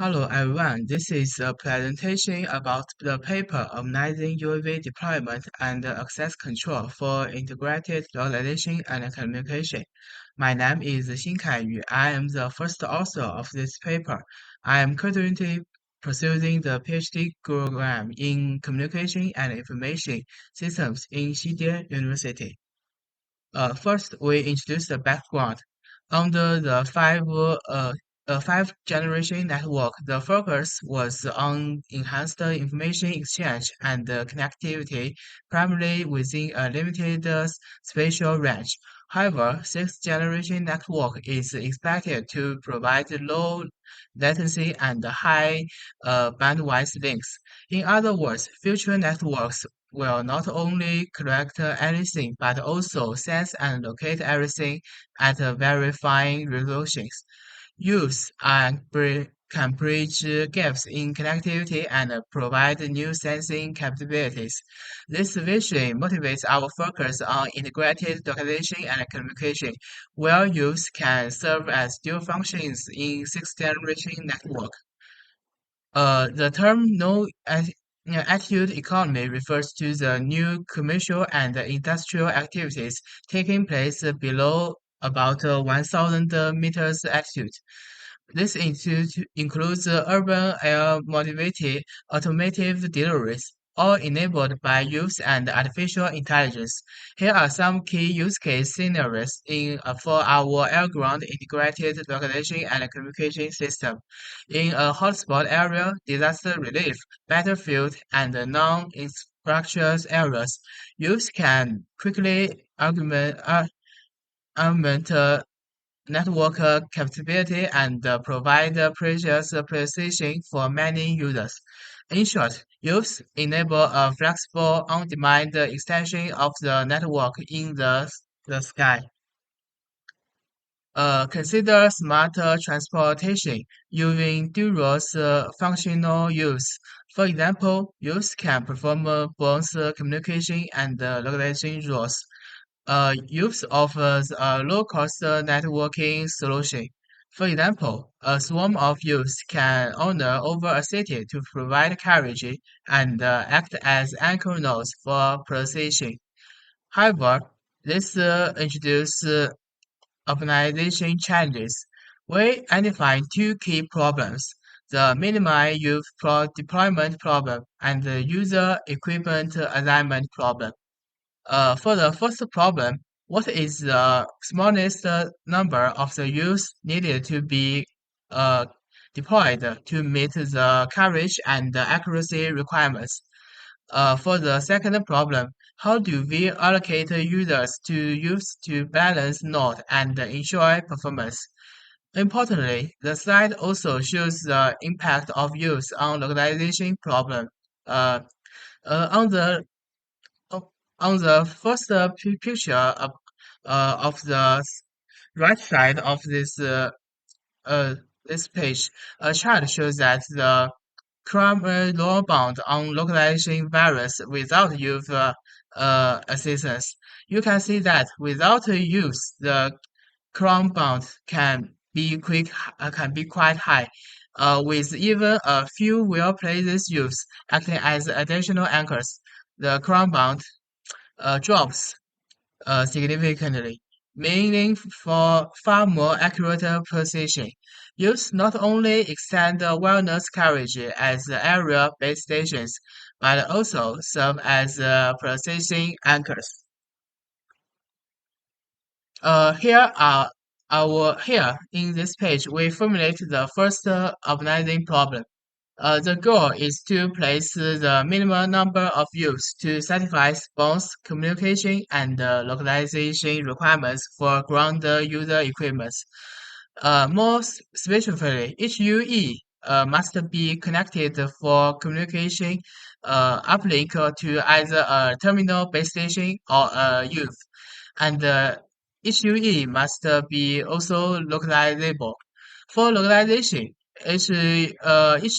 Hello everyone, this is a presentation about the paper organizing UAV deployment and access control for integrated localization and communication. My name is Xinkai Yu. I am the first author of this paper. I am currently pursuing the PhD program in communication and information systems in Xidian University. First, we introduce the background. Under the five generation network, the focus was on enhanced information exchange and connectivity, primarily within a limited spatial range. However, sixth generation network is expected to provide low latency and high bandwidth links. In other words, future networks will not only collect anything but also sense and locate everything at very fine resolutions. Use and can bridge gaps in connectivity and provide new sensing capabilities. This vision motivates our focus on integrated localization and communication, where use can serve as dual functions in sixth-generation network. The term attitude economy refers to the new commercial and industrial activities taking place below about 1,000 meters altitude. This includes urban air-motivated automotive deliveries, all enabled by use and artificial intelligence. Here are some key use case scenarios for our air-ground integrated localization and communication system. In a hotspot area, disaster relief, battlefield, and non-infrastructure areas, use can quickly augment network capability and provide precious precision for many users. In short, use enable a flexible on-demand extension of the network in the sky. Consider smarter transportation using dual functional use. For example, use can perform both communication and localization roles. Use offers a low-cost networking solution. For example, a swarm of use can honor over a city to provide carriage and act as anchor nodes for processing. However, this introduces optimization challenges. We identify two key problems: the minimize youth deployment problem and the user equipment alignment problem. For the first problem, what is the smallest number of the use needed to be uh, deployed to meet the coverage and the accuracy requirements? For the second problem, how do we allocate users to use to balance node and ensure performance? Importantly, the slide also shows the impact of use on localization problem. Uh, on the on the first picture of the right side of uh, this page, a chart shows that the primary lower bound on localization varies without user assistance. You can see that without use, the crown bound can be quite high, with even a few well-placed use acting as additional anchors. The crown bound drops significantly, meaning for far more accurate precision. Use not only extend the wellness coverage as area base stations, but also serve as precision anchors. Here in this page we formulate the first organizing problem. The goal is to place the minimum number of views to satisfy both communication and localization requirements for ground user equipment. More specifically, each UE must be connected for communication uplink to either a terminal base station or a youth, and each UE must be also localizable. For localization, each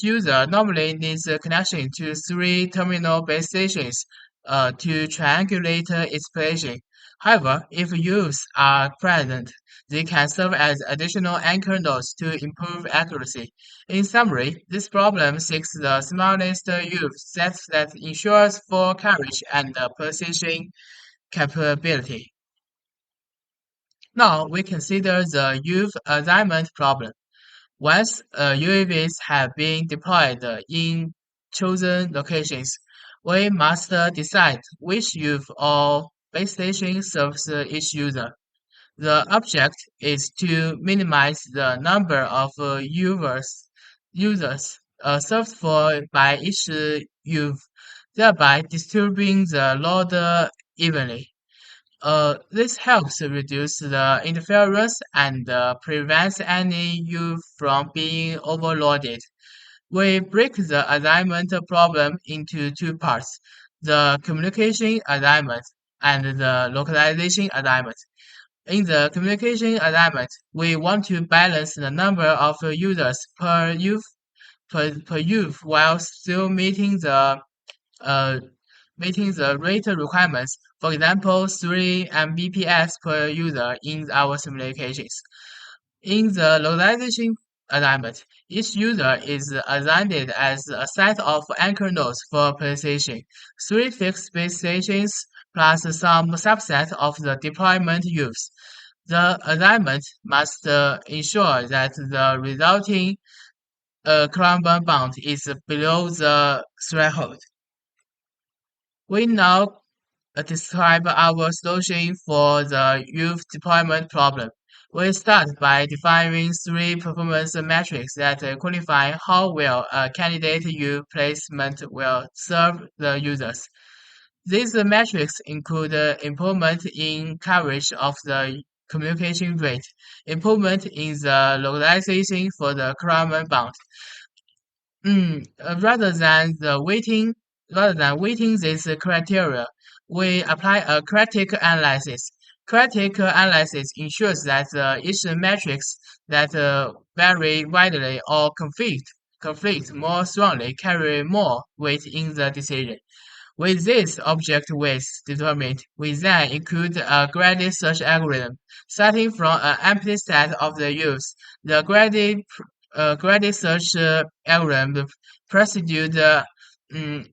user normally needs a connection to three terminal base stations to triangulate its position. However, if youths are present, they can serve as additional anchor nodes to improve accuracy. In summary, this problem seeks the smallest youth set that ensures full coverage and precision capability. Now we consider the youth assignment problem. Once UAVs have been deployed in chosen locations, we must decide which youth or base station serves each user. The object is to minimize the number of users served for by each youth, thereby distributing the load evenly. This helps reduce the interference and prevents any youth from being overloaded. We break the assignment problem into two parts, the communication assignment and the localization assignment. In the communication assignment, we want to balance the number of users per youth while still uh, meeting the rate requirements. For example, 3 Mbps per user in our simulations. In the localization alignment, each user is assigned as a set of anchor nodes for precision, three fixed base stations plus some subset of the deployment use. The alignment must ensure that the resulting carbon bound is below the threshold. We now describe our solution for the youth deployment problem. We start by defining three performance metrics that qualify how well a candidate youth placement will serve the users. These metrics include improvement in coverage of the communication rate, improvement in the localization for the Karaman bound, rather than weighting this criteria, we apply a critic analysis. Critic analysis ensures that each metrics that vary widely or conflict more strongly carry more weight in the decision. With this object weights determined, we then include a graded search algorithm. Starting from an empty set of the use, the graded search algorithm proceeds um,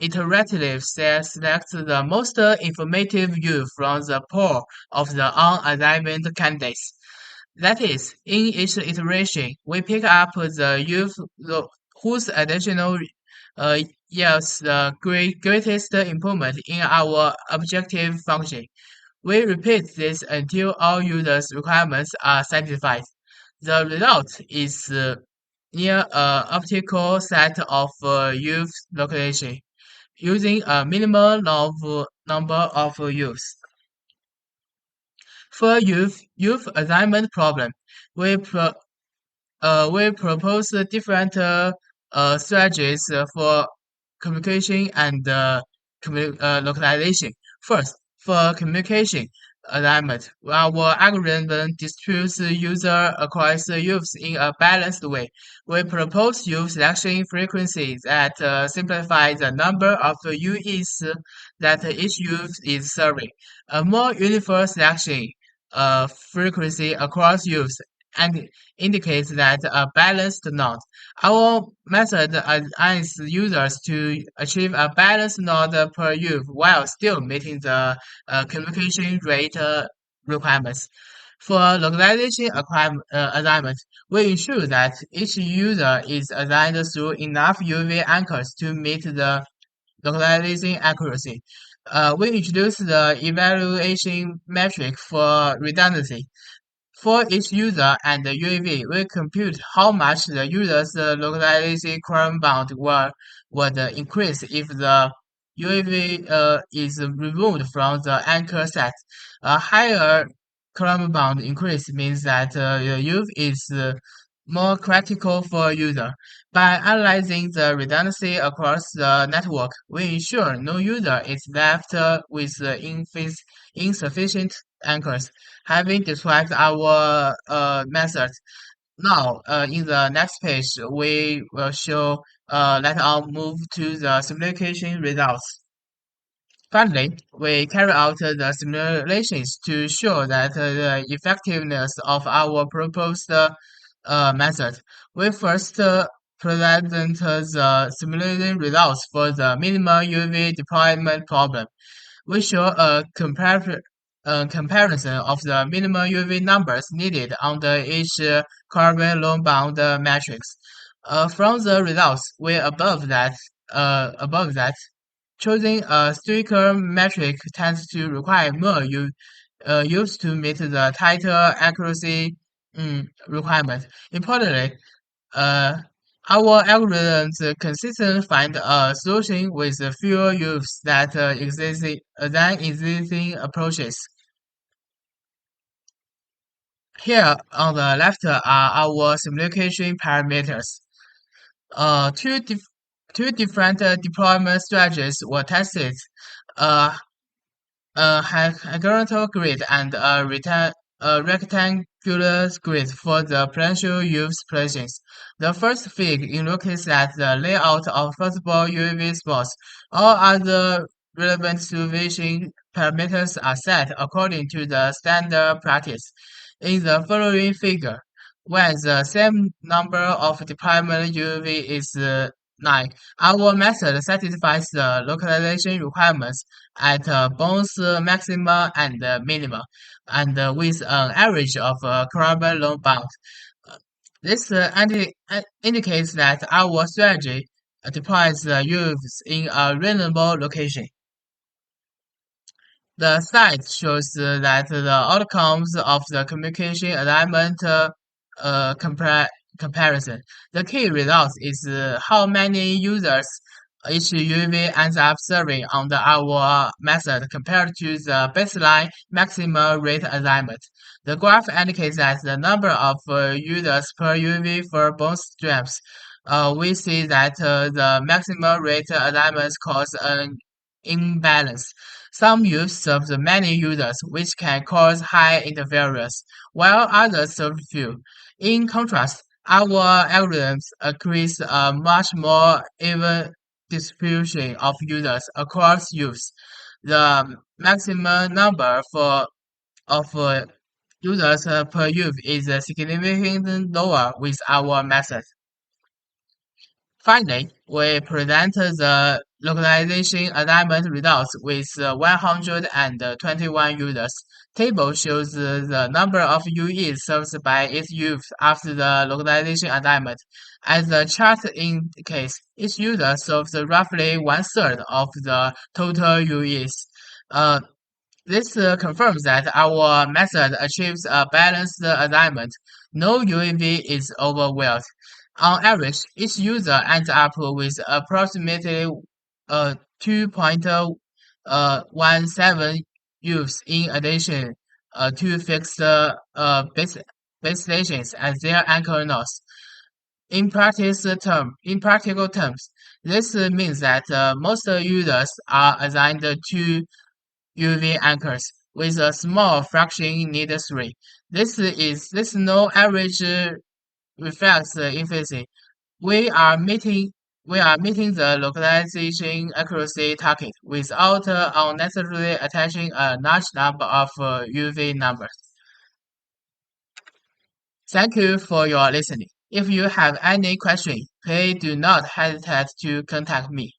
iteratively selects the most informative use from the pool of the unassigned candidates. That is, in each iteration, we pick up the youth whose additional uh, yields the greatest improvement in our objective function. We repeat this until all users' requirements are satisfied. The result is near a optical set of youth location using a minimal number of youths. For youth assignment problem, we we propose different strategies for communication and localization. First, for communication alignment, our algorithm distributes user across youths in a balanced way. We propose youth selection frequencies that simplify the number of UEs that each youth is serving. A more uniform selection frequency across youths and indicates that a balanced node. Our method allows users to achieve a balanced node per youth while still meeting the communication rate requirements. For localization assignment, we ensure that each user is assigned through enough UV anchors to meet the localization accuracy. We introduce the evaluation metric for redundancy. For each user and the UAV, we compute how much the user's localization current bound would increase if the UAV is removed from the anchor set. A higher current bound increase means that the use is more critical for user. By analyzing the redundancy across the network, we ensure no user is left with insufficient anchors. Having described our methods, now in the next page, we will show let us move to the simulation results. Finally, we carry out the simulations to show that the effectiveness of our proposed method. We first present the simulated results for the minimal UV deployment problem. We show a comparison of the minimal UV numbers needed under each carbon lone bound matrix. From the results, we above that, choosing a stricter metric tends to require more use to meet the tighter accuracy requirement. Importantly, uh, our algorithms consistently find a solution with fewer use than existing approaches. Here on the left are our simulation parameters. Uh, two, dif- two different deployment strategies were tested. Uh, a hexagonal grid and a rectangular grid for the potential use places. The first fig looks at the layout of possible UV spots. All other relevant supervision parameters are set according to the standard practice. In the following figure, when the same number of deployment UV is 9, our method satisfies the localization requirements at both maxima and minima, and with an average of carbon low bound. This indicates that our strategy deploys the use in a reasonable location. The slide shows that the outcomes of the communication alignment comparison. The key result is how many users each UV ends up serving under our method compared to the baseline maximum rate alignment. The graph indicates that the number of users per UV for both streams. We see that the maximum rate alignments cause an imbalance. Some use serve many users, which can cause high interference, while others serve few. In contrast, our algorithms increase a much more even distribution of users across use. The maximum number of users per use is significantly lower with our method. Finally, we present the localization alignment results with 121 users. Table shows the number of UEs served by each use after the localization alignment. As the chart indicates, each user serves roughly one-third of the total UEs. Uh, this confirms that our method achieves a balanced alignment. No UAV is overwhelmed. On average, each user ends up with approximately 2.17 use in addition to fixed base stations as their anchor nodes. In practical terms, this means that most users are assigned to UV anchors, with a small fraction need 3. This no average reflects efficiency. We are meeting we are meeting the localization accuracy target without unnecessarily attaching a large number of UV numbers. Thank you for your listening. If you have any question, please do not hesitate to contact me.